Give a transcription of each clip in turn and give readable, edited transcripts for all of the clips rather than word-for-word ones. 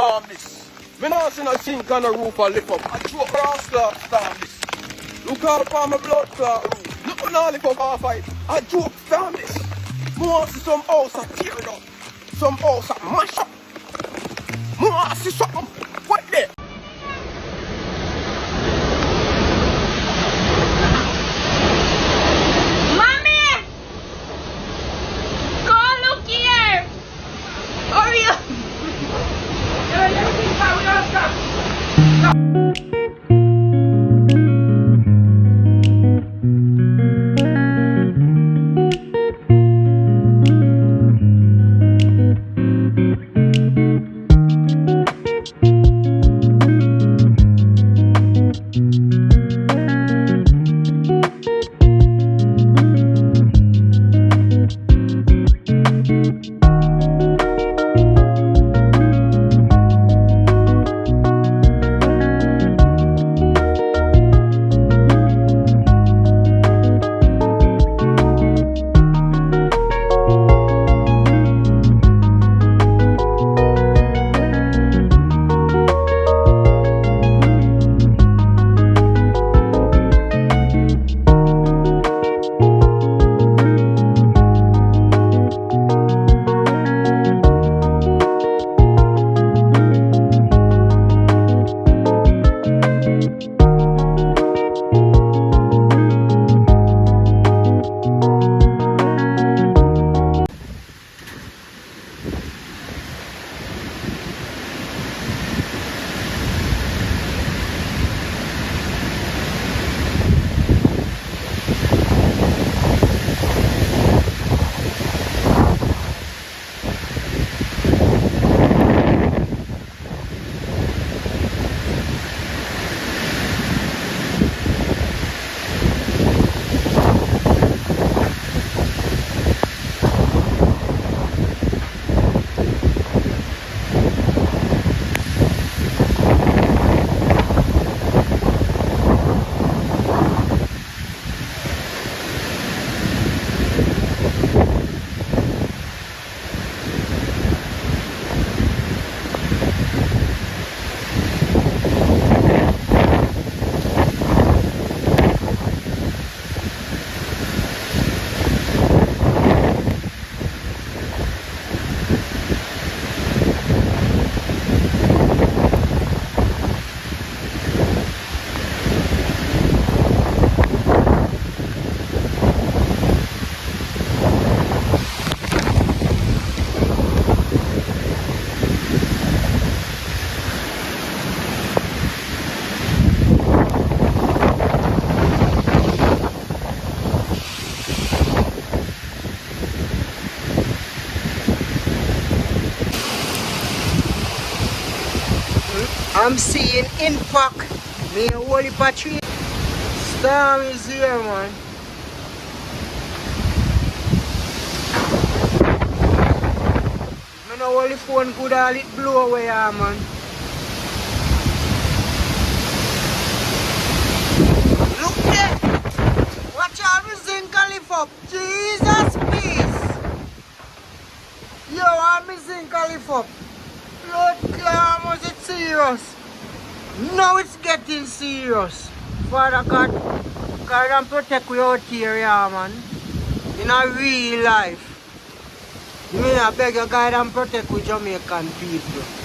storm this. Me not see no sink on the roof or lift up. I choke grass storm this. Look out for my blood clot roof. Look on all lift up half fight. I joke storm this. Me want to see some house that tear it up. Some house that mash up. Me want to see something. What there? I'm seeing impact. Me a whole heap of tree. Storm is here, man. I know all the phone could all it blow away, man. Look there. Watch out, me zinc and lift up. Jesus, please. Yo, I'm me zinc and lift up. Lord, was it serious? Now it's getting serious. Father God, guide and protect we out here, yeah, man. In a real life. Me, I beg you, guide and protect we Jamaican people.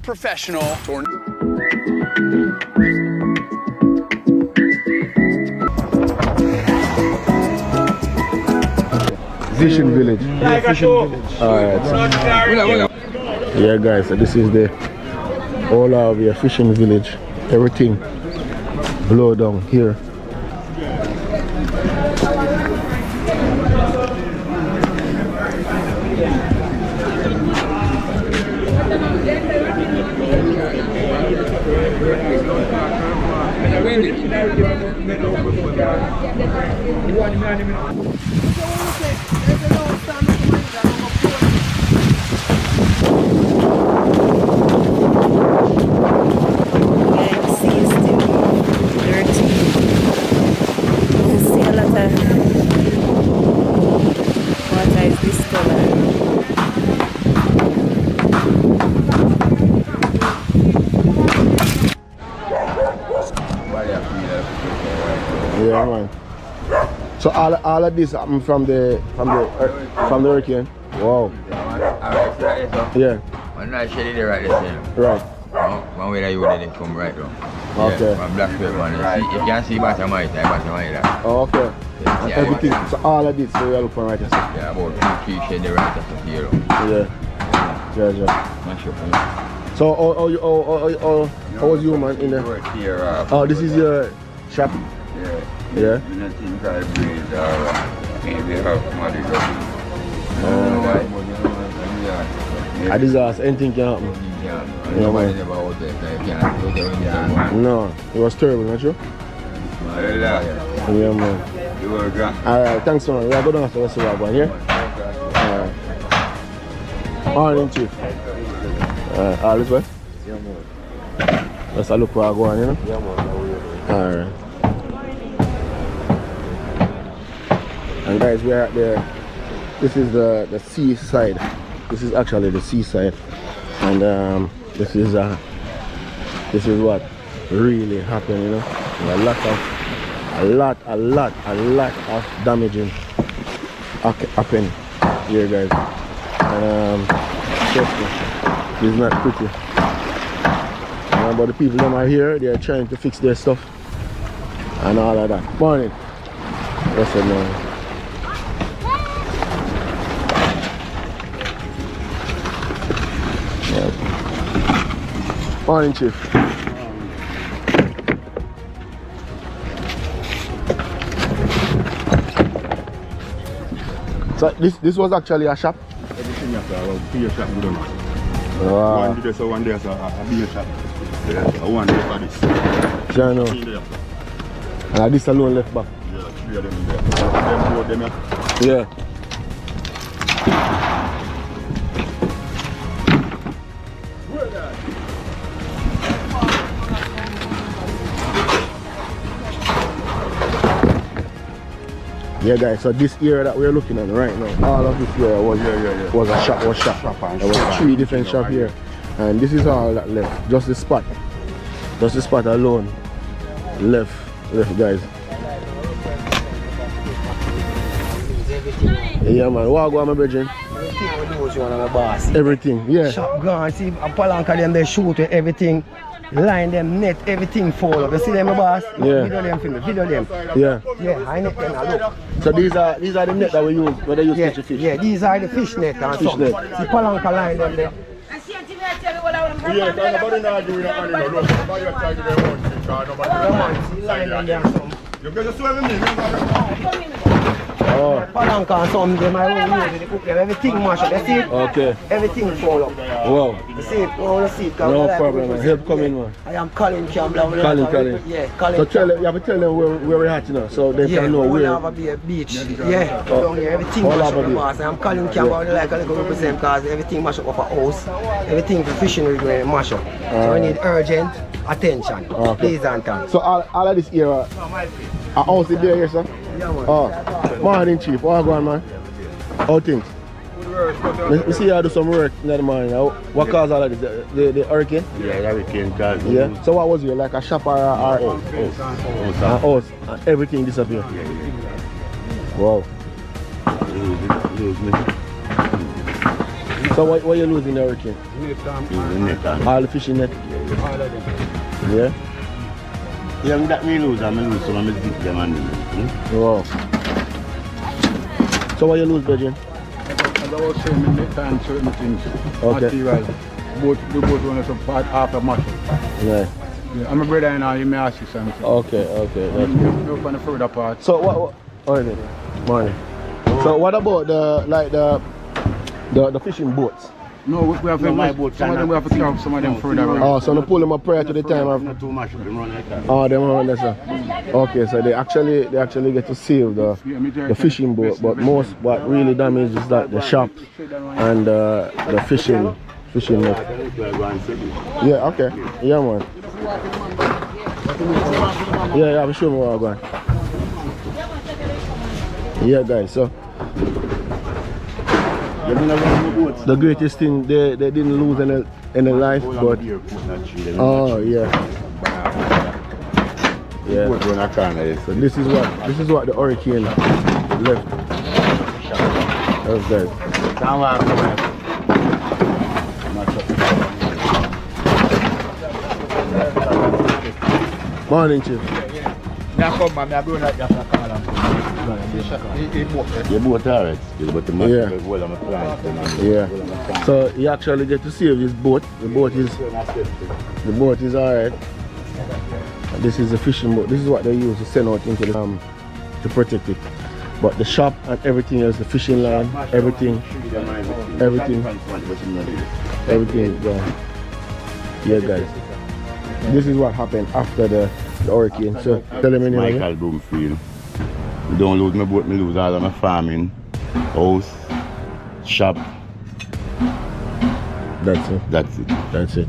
professional Fishing village. Yeah, fishing village. Alright. Yeah guys, so this is the all of your fishing village. Everything blow down here. Yeah, man. So all of this happened from the hurricane. Wow. Yeah. I'm not shedding it right the same. Right. One way that you would come right down. Okay. Yeah, from black paper one. You can see bottom right, bottom right. Oh, okay. And everything. So all of this, so you look for right yourself. Yeah, about 2-3 shade the right of here. Yeah. Not sure. So how was you, man, in there? Oh, this is your shop? Yeah. Nothing I breathe or maybe have money. A disaster, anything can happen. Yeah, man. No, it was terrible, not true? Yeah, man. Alright, thanks, man. We are going to see what going here. Alright. Morning, Chief. All this way? Yeah, man. Let's look where I go on, you know? Yeah, man. Alright. And guys, we are at this is the seaside. This is actually the seaside. And this is what really happened, you know. A lot of damaging happened here, guys. And trust me, it's not pretty. But the people that are here, they are trying to fix their stuff and all of that. Morning. Yes, no. Morning, Chief. So this was actually a shop? Everything is a beer shop. Wow. One day so one day is a beer shop. One day for this. Sure, no. And this alone left back? Yeah, 3 of them in there. Them yeah. Yeah, guys, so this area that we're looking at right now, all of this area was a shop. There was 3 different shops here. And this is all that left. Just the spot alone left, guys. Yeah, man. What go on, my brethren? Everything, yeah. Shop gone, see a palanca them they shoot with everything. Line them, net, everything fall up. You see them, my boss? Yeah. Video them for me, video them. Yeah. Yeah, I net them now, look. So these are the net that we use, where they use to catch the fish? Yeah, these are the fish net and fish net. See palanca line them there. Yeah, nobody not doing that money, no. Nobody is trying to do their own thing, nobody Line them there some. You guys swim with me, Oh. Palanca and some them I won't use it, they cook them. Everything mash up, you see it? Okay. Everything fall up. Wow. You see it? You want to see it? No problem, man. Help come in, man. I am Colin Campbell. Colin. Yeah, Colin. So you have to tell them where we're at, you know, so they can know where. Yeah, we have a beach. Yeah, down here, everything mash up, boss. I am Colin Campbell, like a little represent because everything mash up a house. Everything for fishing is going to mash up. So we need urgent attention. Please and thanks. So all of this area, a house is there here, sir? Yeah, man. Oh, morning, Chief. What go on, man? How things? We see you do some work in the morning. What caused all of this? The hurricane? Yeah, the hurricane caused. Yeah. So what was it? Like a shop or a house? And everything disappeared? Yeah. Wow. So what you lose in the hurricane? All the fishing net? All of them. Yeah? Yeah, that me lose, I lose some of my zip them and Wow. So what you lose, Virgin? As I was saying, I make time certain things. Okay. Material. The boat run us apart after much. Yeah. Yeah, I'm a brother and you may ask you something. Okay, okay. That's good. Look on the further part. So what oh, is it? Morning. So what about the fishing boats? No, we have to my boat some of them we have to carry some of them further around. Oh, so they pull them up prior to the time of not too much of them run like that. oh, they run this. Okay, so they actually get to save the fishing boat, but what really damages is that the shop and the fishing net. Yeah, okay. Yeah, man. Yeah, I'm sure we're going. Yeah, guys. So the greatest thing they didn't lose any life, but oh yeah. Yeah. So this is what the hurricane left. That's guys. Morning, Chief. You both are right, but the yeah. So you actually get to save this boat. The boat is alright. This is a fishing boat. This is what they use to send out into the to protect it. But the shop and everything else, the fishing line, everything is gone. Yeah, guys. This is what happened after the hurricane. So tell them anyway. Michael Broomfield. I don't lose my boat, I lose all of my farming, house, shop. That's it. That's it. That's it.